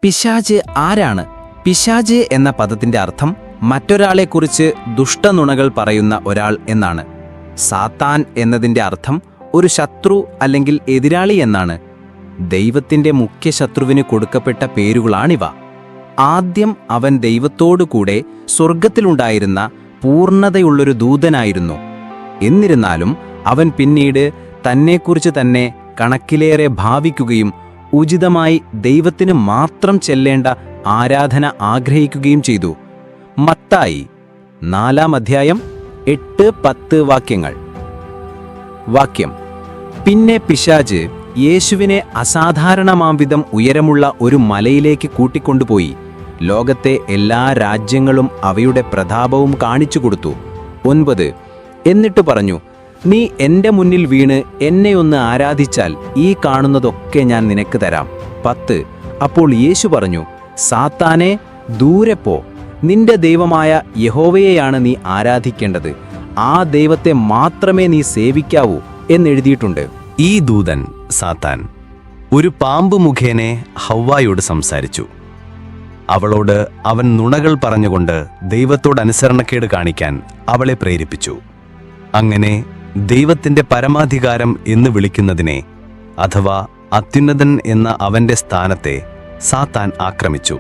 പിശാച് ആരാണ്? പിശാച് എന്ന പദത്തിന്റെ അർത്ഥം മറ്റൊരാളെക്കുറിച്ച് ദുഷ്ടനുണകൾ പറയുന്ന ഒരാൾ എന്നാണ്. സാത്താൻ എന്നതിന്റെ അർത്ഥം ഒരു ശത്രു അല്ലെങ്കിൽ എതിരാളി എന്നാണ്. ദൈവത്തിന്റെ മുഖ്യ ശത്രുവിന് കൊടുക്കപ്പെട്ട പേരുകളാണിവ. ആദ്യം അവൻ ദൈവത്തോടുകൂടെ സ്വർഗത്തിലുണ്ടായിരുന്ന പൂർണ്ണതയുള്ളൊരു ദൂതനായിരുന്നു. എന്നിരുന്നാലും അവൻ പിന്നീട് തന്നെക്കുറിച്ച് തന്നെ കണക്കിലേറെ ഭാവിക്കുകയും ഉചിതമായി ദൈവത്തിന് മാത്രം ചെല്ലേണ്ട ആരാധന ആഗ്രഹിക്കുകയും ചെയ്തു. മത്തായി 4-ാം അധ്യായം 8-10 വാക്യങ്ങൾ. വാക്യം: പിന്നെ പിശാച് യേശുവിനെ അസാധാരണമാംവിധം ഉയരമുള്ള ഒരു മലയിലേക്ക് കൂട്ടിക്കൊണ്ടുപോയി ലോകത്തെ എല്ലാ രാജ്യങ്ങളും അവയുടെ പ്രതാപവും കാണിച്ചു കൊടുത്തു. 9. എന്നിട്ട് പറഞ്ഞു, നീ എൻ്റെ മുന്നിൽ വീണ് എന്നെ ഒന്ന് ആരാധിച്ചാൽ ഈ കാണുന്നതൊക്കെ ഞാൻ നിനക്ക് തരാം. 10. അപ്പോൾ യേശു പറഞ്ഞു, സാത്താനെ, ദൂരെ പോ. നിന്റെ ദൈവമായ യഹോവയെയാണ് നീ ആരാധിക്കേണ്ടത്. ആ ദൈവത്തെ മാത്രമേ നീ സേവിക്കാവൂ എന്നെഴുതിയിട്ടുണ്ട്. ഈ ദൂതൻ സാത്താൻ ഒരു പാമ്പ് മുഖേനെ ഹവ്വായോട് സംസാരിച്ചു. അവളോട് അവൻ നുണകൾ പറഞ്ഞുകൊണ്ട് ദൈവത്തോട് അനുസരണക്കേട് കാണിക്കാൻ അവളെ പ്രേരിപ്പിച്ചു. അങ്ങനെ ദൈവത്തിന്റെ പരമാധികാരം എന്ന് വിളിക്കുന്നതിനെ, അഥവാ അത്യുന്നതൻ എന്ന അവന്റെ സ്ഥാനത്തെ സാത്താൻ ആക്രമിച്ചു.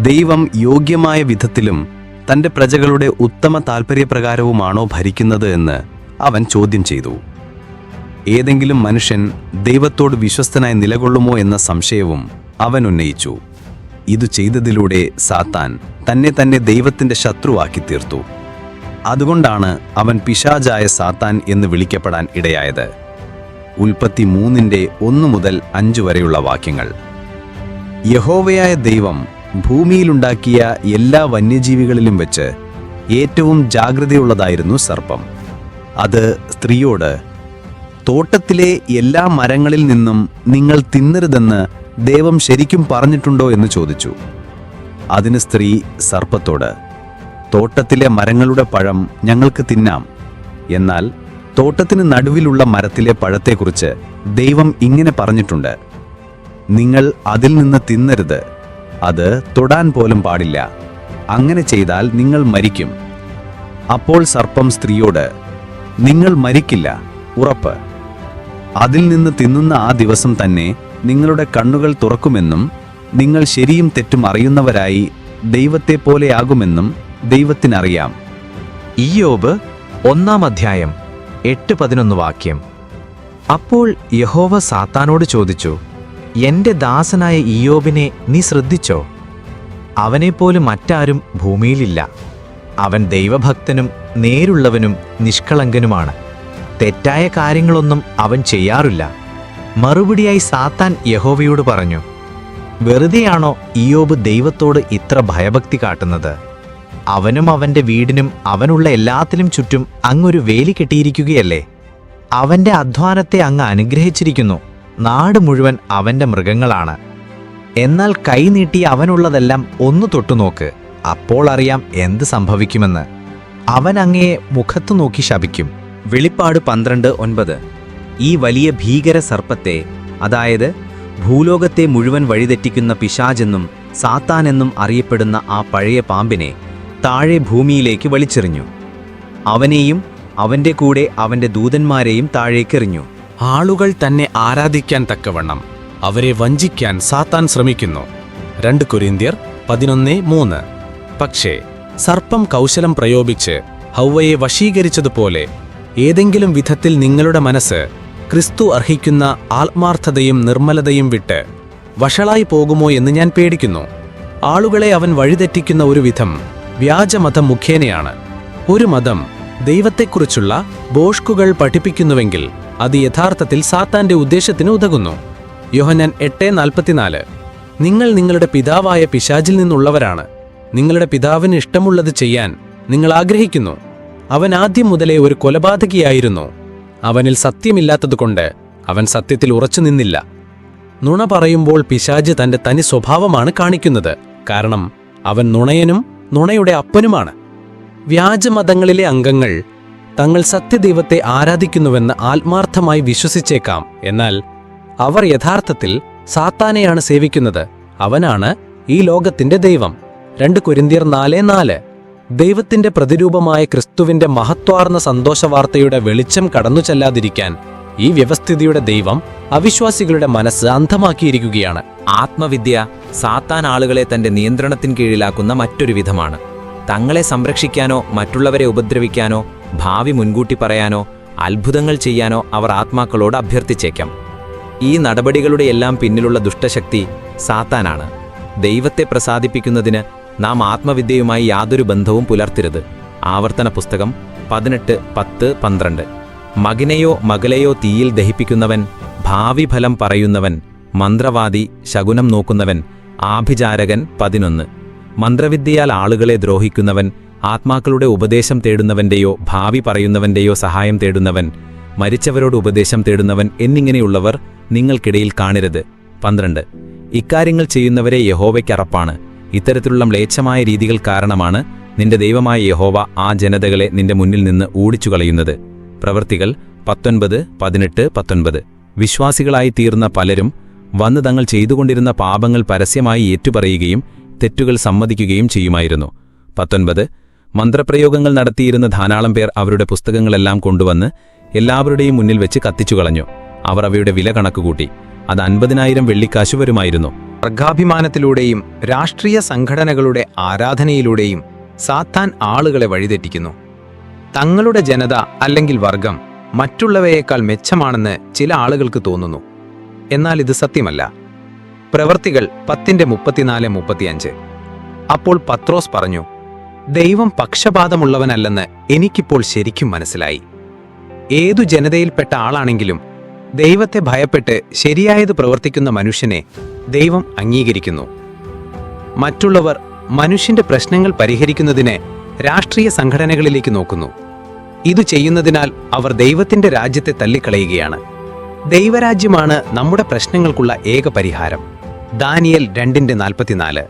ദൈവം യോഗ്യമായ വിധത്തിലും തന്റെ പ്രജകളുടെ ഉത്തമ താൽപര്യപ്രകാരവുമാണോ ഭരിക്കുന്നത് എന്ന് അവൻ ചോദ്യം ചെയ്തു. ഏതെങ്കിലും മനുഷ്യൻ ദൈവത്തോട് വിശ്വസ്തനായി നിലകൊള്ളുമോ എന്ന സംശയവും അവൻ ഉന്നയിച്ചു. ഇതു ചെയ്തതിലൂടെ സാത്താൻ തന്നെ ദൈവത്തിന്റെ ശത്രുവാക്കി തീർത്തു. അതുകൊണ്ടാണ് അവൻ പിശാചായ സാത്താൻ എന്ന് വിളിക്കപ്പെടാൻ ഇടയായത്. ഉൽപ്പത്തി 3:1-5 വരെയുള്ള വാക്യങ്ങൾ. യഹോവയായ ദൈവം ഭൂമിയിലുണ്ടാക്കിയ എല്ലാ വന്യജീവികളിലും വെച്ച് ഏറ്റവും ജാഗ്രതയുള്ളതായിരുന്നു സർപ്പം. അത് സ്ത്രീയോട്, തോട്ടത്തിലെ എല്ലാ മരങ്ങളിൽ നിന്നും നിങ്ങൾ തിന്നരുതെന്ന് ദൈവം ശരിക്കും പറഞ്ഞിട്ടുണ്ടോ എന്ന് ചോദിച്ചു. അതിന് സ്ത്രീ സർപ്പത്തോട്, തോട്ടത്തിലെ മരങ്ങളുടെ പഴം ഞങ്ങൾക്ക് തിന്നാം. എന്നാൽ തോട്ടത്തിന് നടുവിലുള്ള മരത്തിലെ പഴത്തെക്കുറിച്ച് ദൈവം ഇങ്ങനെ പറഞ്ഞിട്ടുണ്ട്, നിങ്ങൾ അതിൽ നിന്ന് തിന്നരുത്, അത് തൊടാൻ പോലും പാടില്ല. അങ്ങനെ ചെയ്താൽ നിങ്ങൾ മരിക്കും. അപ്പോൾ സർപ്പം സ്ത്രീയോട്, നിങ്ങൾ മരിക്കില്ല, ഉറപ്പ്. അതിൽ നിന്ന് തിന്നുന്ന ആ ദിവസം തന്നെ നിങ്ങളുടെ കണ്ണുകൾ തുറക്കുമെന്നും നിങ്ങൾ ശരിയും തെറ്റും അറിയുന്നവരായി ദൈവത്തെപ്പോലെയാകുമെന്നും ദൈവത്തിനറിയാം. ഇയ്യോബ് 1-ാം അധ്യായം 8-11 വാക്യം. അപ്പോൾ യഹോവ സാത്താനോട് ചോദിച്ചു, എന്റെ ദാസനായ ഇയ്യോബിനെ നീ ശ്രദ്ധിച്ചോ? അവനെപ്പോലും മറ്റാരും ഭൂമിയിലില്ല. അവൻ ദൈവഭക്തനും നേരുള്ളവനും നിഷ്കളങ്കനുമാണ്. തെറ്റായ കാര്യങ്ങളൊന്നും അവൻ ചെയ്യാറില്ല. മറുപടിയായി സാത്താൻ യഹോവയോട് പറഞ്ഞു, വെറുതെയാണോ ഇയ്യോബ് ദൈവത്തോട് ഇത്ര ഭയഭക്തി കാട്ടുന്നത്? അവനും അവന്റെ വീടിനും അവനുള്ള എല്ലാത്തിനും ചുറ്റും അങ്ങൊരു വേലി കെട്ടിയിരിക്കുകയല്ലേ? അവന്റെ അധ്വാനത്തെ അങ്ങ് അനുഗ്രഹിച്ചിരിക്കുന്നു. നാട് മുഴുവൻ അവന്റെ മൃഗങ്ങളാണ്. എന്നാൽ കൈനീട്ടി അവനുള്ളതെല്ലാം ഒന്ന് തൊട്ടുനോക്ക്, അപ്പോൾ അറിയാം എന്ത് സംഭവിക്കുമെന്ന്. അവൻ അങ്ങയെ മുഖത്തു നോക്കി ശപിക്കും. വെളിപ്പാട് 12:9. ഈ വലിയ ഭീകര സർപ്പത്തെ, അതായത് ഭൂലോകത്തെ മുഴുവൻ വഴിതെറ്റിക്കുന്ന പിശാചെന്നും സാത്താനെന്നും അറിയപ്പെടുന്ന ആ പഴയ പാമ്പിനെ താഴെ ഭൂമിയിലേക്ക് വലിച്ചെറിഞ്ഞു. അവനെയും അവന്റെ കൂടെ അവന്റെ ദൂതന്മാരെയും താഴേക്കെറിഞ്ഞു. ആളുകൾ തന്നെ ആരാധിക്കാൻ തക്കവണ്ണം അവരെ വഞ്ചിക്കാൻ സാത്താൻ ശ്രമിക്കുന്നു. 2 കൊരിന്ത്യർ 11:3. പക്ഷേ സർപ്പം കൗശലം പ്രയോഗിച്ച് ഹവ്വയെ വശീകരിച്ചതുപോലെ ഏതെങ്കിലും വിധത്തിൽ നിങ്ങളുടെ മനസ്സ് ക്രിസ്തു അർഹിക്കുന്ന ആത്മാർത്ഥതയും നിർമ്മലതയും വിട്ട് വഷളായി പോകുമോ എന്ന് ഞാൻ പേടിക്കുന്നു. ആളുകളെ അവൻ വഴിതെറ്റിക്കുന്ന ഒരു വിധം വ്യാജമതം മുഖേനയാണ്. ഒരു മതം ദൈവത്തെക്കുറിച്ചുള്ള ബോഷ്കുകൾ പഠിപ്പിക്കുന്നുവെങ്കിൽ അത് യഥാർത്ഥത്തിൽ സാത്താന്റെ ഉദ്ദേശത്തിന് ഉതകുന്നു. യോഹന്നാൻ 8:44. നിങ്ങൾ നിങ്ങളുടെ പിതാവായ പിശാചിൽ നിന്നുള്ളവരാണ്. നിങ്ങളുടെ പിതാവിന് ഇഷ്ടമുള്ളത് ചെയ്യാൻ നിങ്ങൾ ആഗ്രഹിക്കുന്നു. അവൻ ആദ്യം മുതലേ ഒരു കൊലപാതകിയായിരുന്നു. അവനിൽ സത്യമില്ലാത്തതുകൊണ്ട് അവൻ സത്യത്തിൽ ഉറച്ചു നിന്നില്ല. നുണ പറയുമ്പോൾ പിശാച് തന്റെ തനി സ്വഭാവമാണ് കാണിക്കുന്നത്. കാരണം അവൻ നുണയനും നുണയുടെ അപ്പനുമാണ്. വ്യാജമതങ്ങളിലെ അംഗങ്ങൾ തങ്ങൾ സത്യദൈവത്തെ ആരാധിക്കുന്നുവെന്ന് ആത്മാർത്ഥമായി വിശ്വസിച്ചേക്കാം. എന്നാൽ അവർ യഥാർത്ഥത്തിൽ സാത്താനെയാണ് സേവിക്കുന്നത്. അവനാണ് ഈ ലോകത്തിന്റെ ദൈവം. 2 കൊരിന്ത്യർ 4:4. ദൈവത്തിന്റെ പ്രതിരൂപമായ ക്രിസ്തുവിന്റെ മഹത്വാർന്ന സന്തോഷവാർത്തയുടെ വെളിച്ചം കടന്നു ചെല്ലാതിരിക്കാൻ ഈ വ്യവസ്ഥിതിയുടെ ദൈവം അവിശ്വാസികളുടെ മനസ്സ് അന്ധമാക്കിയിരിക്കുകയാണ്. ആത്മവിദ്യ സാത്താൻ ആളുകളെ തന്റെ നിയന്ത്രണത്തിന് കീഴിലാക്കുന്ന മറ്റൊരു വിധമാണ്. തങ്ങളെ സംരക്ഷിക്കാനോ മറ്റുള്ളവരെ ഉപദ്രവിക്കാനോ ഭാവി മുൻകൂട്ടി പറയാനോ അത്ഭുതങ്ങൾ ചെയ്യാനോ അവർ ആത്മാക്കളോട് അഭ്യർത്ഥിച്ചേക്കാം. ഈ നടപടികളുടെ എല്ലാം പിന്നിലുള്ള ദുഷ്ടശക്തി സാത്താനാണ്. ദൈവത്തെ പ്രസാദിപ്പിക്കുന്നതിന് നാം ആത്മവിദ്യയുമായി യാതൊരു ബന്ധവും പുലർത്തരുത്. ആവർത്തന പുസ്തകം 18:10-12. മകനെയോ മകളെയോ തീയിൽ ദഹിപ്പിക്കുന്നവൻ, ഭാവി ഫലം പറയുന്നവൻ, മന്ത്രവാദി, ശകുനം നോക്കുന്നവൻ, ആഭിചാരകൻ 11. മന്ത്രവിദ്യയാൽ ആളുകളെ ദ്രോഹിക്കുന്നവൻ, ആത്മാക്കളുടെ ഉപദേശം തേടുന്നവന്റെയോ ഭാവി പറയുന്നവന്റെയോ സഹായം തേടുന്നവൻ, മരിച്ചവരോട് ഉപദേശം തേടുന്നവൻ എന്നിങ്ങനെയുള്ളവർ നിങ്ങൾക്കിടയിൽ കാണരുത്. 12. ഇക്കാര്യങ്ങൾ ചെയ്യുന്നവരെ യഹോവയ്ക്കറപ്പാണ്. ഇത്തരത്തിലുള്ള മ്ലേച്ഛമായ രീതികൾ കാരണമാണ് നിന്റെ ദൈവമായ യഹോവ ആ ജനതകളെ നിന്റെ മുന്നിൽ നിന്ന് ഓടിച്ചു കളയുന്നത്. പ്രവൃത്തികൾ 19:18-19. വിശ്വാസികളായി തീർന്ന പലരും വന്ന് തങ്ങൾ ചെയ്തുകൊണ്ടിരുന്ന പാപങ്ങൾ പരസ്യമായി ഏറ്റുപറയുകയും തെറ്റുകൾ സമ്മതിക്കുകയും ചെയ്യുമായിരുന്നു. 19. മന്ത്രപ്രയോഗങ്ങൾ നടത്തിയിരുന്ന ധാരാളം പേർ അവരുടെ പുസ്തകങ്ങളെല്ലാം കൊണ്ടുവന്ന് എല്ലാവരുടെയും മുന്നിൽ വെച്ച് കത്തിച്ചു കളഞ്ഞു. അവർ അവയുടെ വില കണക്കുകൂട്ടി. അത് 50,000 വെള്ളിക്കാശു വരുമായിരുന്നു. വർഗാഭിമാനത്തിലൂടെയും രാഷ്ട്രീയ സംഘടനകളുടെ ആരാധനയിലൂടെയും സാത്താൻ ആളുകളെ വഴിതെറ്റിക്കുന്നു. തങ്ങളുടെ ജനത അല്ലെങ്കിൽ വർഗം മറ്റുള്ളവയേക്കാൾ മെച്ചമാണെന്ന് ചില ആളുകൾക്ക് തോന്നുന്നു. എന്നാൽ ഇത് സത്യമല്ല. പ്രവൃത്തികൾ 10:34-35. അപ്പോൾ പത്രോസ് പറഞ്ഞു, ദൈവം പക്ഷപാതമുള്ളവനല്ലെന്ന് എനിക്കിപ്പോൾ ശരിക്കും മനസ്സിലായി. ഏതു ജനതയിൽപ്പെട്ട ആളാണെങ്കിലും ദൈവത്തെ ഭയപ്പെട്ട് ശരിയായത് പ്രവർത്തിക്കുന്ന മനുഷ്യനെ ദൈവം അംഗീകരിക്കുന്നു. മറ്റുള്ളവർ മനുഷ്യന്റെ പ്രശ്നങ്ങൾ പരിഹരിക്കുന്നതിന് രാഷ്ട്രീയ സംഘടനകളിലേക്ക് നോക്കുന്നു. ഇത് ചെയ്യുന്നതിനാൽ അവർ ദൈവത്തിന്റെ രാജ്യത്തെ തള്ളിക്കളയുകയാണ്. ദൈവരാജ്യമാണ് നമ്മുടെ പ്രശ്നങ്ങൾക്കുള്ള ഏക പരിഹാരം. ദാനിയേൽ 2:44.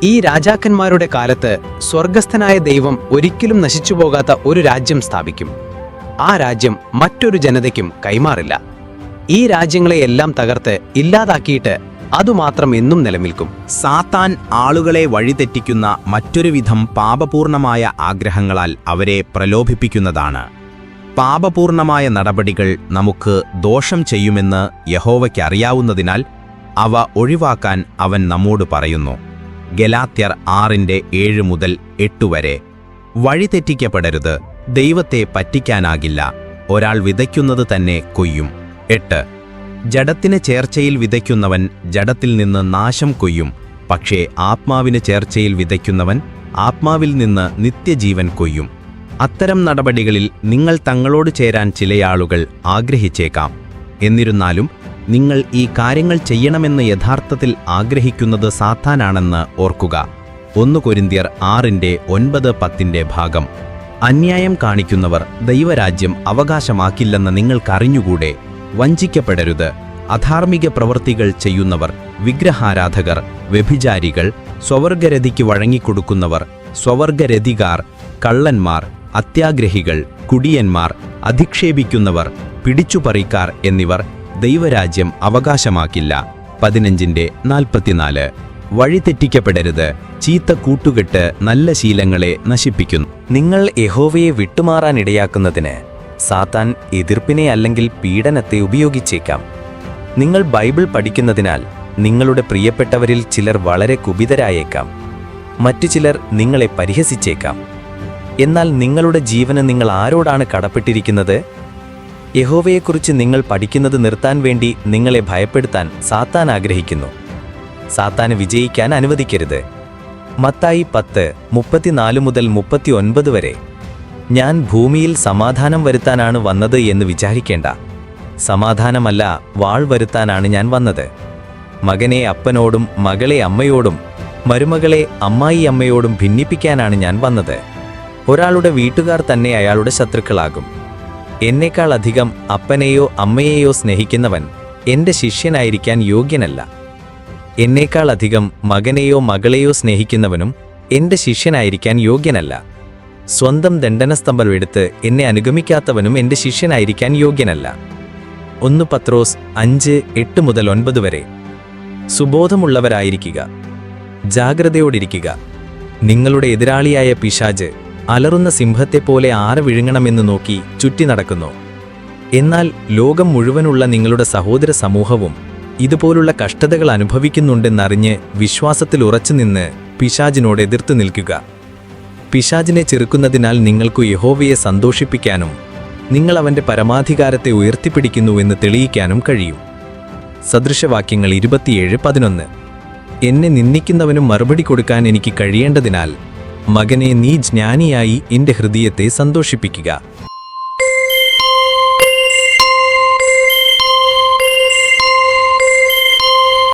ഈ രാജാക്കന്മാരുടെ കാലത്ത് സ്വർഗസ്ഥനായ ദൈവം ഒരിക്കലും നശിച്ചുപോകാത്ത ഒരു രാജ്യം സ്ഥാപിക്കും. ആ രാജ്യം മറ്റൊരു ജനതയ്ക്കും കൈമാറില്ല. ഈ രാജ്യങ്ങളെയെല്ലാം തകർത്ത് ഇല്ലാതാക്കിയിട്ട് അതുമാത്രം എന്നും നിലനിൽക്കും. സാത്താൻ ആളുകളെ വഴിതെറ്റിക്കുന്ന മറ്റൊരു വിധം പാപപൂർണമായ ആഗ്രഹങ്ങളാൽ അവരെ പ്രലോഭിപ്പിക്കുന്നതാണ്. പാപപൂർണമായ നടപടികൾ നമുക്ക് ദോഷം ചെയ്യുമെന്ന് യഹോവയ്ക്ക് അറിയാവുന്നതിനാൽ അവ ഒഴിവാക്കാൻ അവൻ നമ്മോട് പറയുന്നു. ഗലാത്യർ 6:7-8 വരെ. വഴിതെറ്റിക്കപ്പെടരുത്. ദൈവത്തെ പറ്റിക്കാനാകില്ല. ഒരാൾ വിതയ്ക്കുന്നത് തന്നെ കൊയ്യും. 8. ജഡത്തിന് ചേർച്ചയിൽ വിതയ്ക്കുന്നവൻ ജഡത്തിൽ നിന്ന് നാശം കൊയ്യും. പക്ഷേ ആത്മാവിന് ചേർച്ചയിൽ വിതയ്ക്കുന്നവൻ ആത്മാവിൽ നിന്ന് നിത്യജീവൻ കൊയ്യും. അത്തരം നടപടികളിൽ നിങ്ങൾ തങ്ങളോട് ചേരാൻ ചിലയാളുകൾ ആഗ്രഹിച്ചേക്കാം. എന്നിരുന്നാലും നിങ്ങൾ ഈ കാര്യങ്ങൾ ചെയ്യണമെന്ന് യഥാർത്ഥത്തിൽ ആഗ്രഹിക്കുന്നത് സാത്താനാണെന്ന് ഓർക്കുക. 1 കൊരിന്ത്യർ 6:9-10 ഭാഗം. അന്യായം കാണിക്കുന്നവർ ദൈവരാജ്യം അവകാശമാക്കില്ലെന്ന് നിങ്ങൾക്കറിഞ്ഞുകൂടെ? വഞ്ചിക്കപ്പെടരുത്. അധാർമിക പ്രവൃത്തികൾ ചെയ്യുന്നവർ, വിഗ്രഹാരാധകർ, വ്യഭിചാരികൾ, സ്വവർഗരതിക്ക് വഴങ്ങിക്കൊടുക്കുന്നവർ, സ്വവർഗരതികാർ, കള്ളന്മാർ, അത്യാഗ്രഹികൾ, കുടിയന്മാർ, അധിക്ഷേപിക്കുന്നവർ, പിടിച്ചുപറിക്കാർ എന്നിവർ ദൈവരാജ്യം അവകാശമാക്കില്ല. 15:44. വഴിതെറ്റിക്കപ്പെടരുത്. ചീത്ത കൂട്ടുകെട്ട് നല്ല ശീലങ്ങളെ നശിപ്പിക്കുന്നു. നിങ്ങൾ യഹോവയെ വിട്ടുമാറാനിടയാക്കുന്നതിന് സാത്താൻ എതിർപ്പിനെ അല്ലെങ്കിൽ പീഡനത്തെ ഉപയോഗിച്ചേക്കാം. നിങ്ങൾ ബൈബിൾ പഠിക്കുന്നതിനാൽ നിങ്ങളുടെ പ്രിയപ്പെട്ടവരിൽ ചിലർ വളരെ കുപിതരായേക്കാം. മറ്റു ചിലർ നിങ്ങളെ പരിഹസിച്ചേക്കാം. എന്നാൽ നിങ്ങളുടെ ജീവന് നിങ്ങൾ ആരോടാണ് കടപ്പെട്ടിരിക്കുന്നത്? യഹോവയെക്കുറിച്ച് നിങ്ങൾ പഠിക്കുന്നത് നിർത്താൻ വേണ്ടി നിങ്ങളെ ഭയപ്പെടുത്താൻ സാത്താൻ ആഗ്രഹിക്കുന്നു. സാത്താന് വിജയിക്കാൻ അനുവദിക്കരുത്. മത്തായി 10:34-39 വരെ. ഞാൻ ഭൂമിയിൽ സമാധാനം വരുത്താനാണ് വന്നത് എന്ന് വിചാരിക്കേണ്ട. സമാധാനമല്ല, വാൾ വരുത്താനാണ് ഞാൻ വന്നത്. മകനെ അപ്പനോടും മകളെ അമ്മയോടും മരുമകളെ അമ്മായി അമ്മയോടും ഭിന്നിപ്പിക്കാനാണ് ഞാൻ വന്നത്. ഒരാളുടെ വീട്ടുകാർ തന്നെ അയാളുടെ ശത്രുക്കളാകും. എന്നേക്കാൾ അധികം അപ്പനെയോ അമ്മയെയോ സ്നേഹിക്കുന്നവൻ എൻ്റെ ശിഷ്യനായിരിക്കാൻ യോഗ്യനല്ല. എന്നേക്കാൾ അധികം മകനെയോ മകളെയോ സ്നേഹിക്കുന്നവനും എൻ്റെ ശിഷ്യനായിരിക്കാൻ യോഗ്യനല്ല. സ്വന്തം ദണ്ഡനസ്തംഭം എടുത്ത് എന്നെ അനുഗമിക്കാത്തവനും എൻ്റെ ശിഷ്യനായിരിക്കാൻ യോഗ്യനല്ല. 1 പത്രോസ് 5:8-9 വരെ. സുബോധമുള്ളവരായിരിക്കുക. ജാഗ്രതയോടിരിക്കുക. നിങ്ങളുടെ എതിരാളിയായ പിശാച് അലറുന്ന സിംഹത്തെപ്പോലെ ആരെ വിഴുങ്ങണമെന്ന് നോക്കി ചുറ്റി നടക്കുന്നു. എന്നാൽ ലോകം മുഴുവനുള്ള നിങ്ങളുടെ സഹോദര സമൂഹവും ഇതുപോലുള്ള കഷ്ടതകൾ അനുഭവിക്കുന്നുണ്ടെന്നറിഞ്ഞ് വിശ്വാസത്തിൽ ഉറച്ചുനിന്ന് പിശാചിനോട് എതിർത്ത് നിൽക്കുക. പിശാചിനെ ചെറുക്കുന്നതിനാൽ നിങ്ങൾക്ക് യഹോവയെ സന്തോഷിപ്പിക്കാനും നിങ്ങൾ അവന്റെ പരമാധികാരത്തെ ഉയർത്തിപ്പിടിക്കുന്നുവെന്ന് തെളിയിക്കാനും കഴിയും. സദൃശവാക്യങ്ങൾ 27:11. എന്നെ നിന്ദിക്കുന്നവനും മറുപടി കൊടുക്കാൻ എനിക്ക് കഴിയേണ്ടതിനാൽ മകനെ നീ ജ്ഞാനിയായി എന്റെ ഹൃദയത്തെ സന്തോഷിപ്പിക്കുക.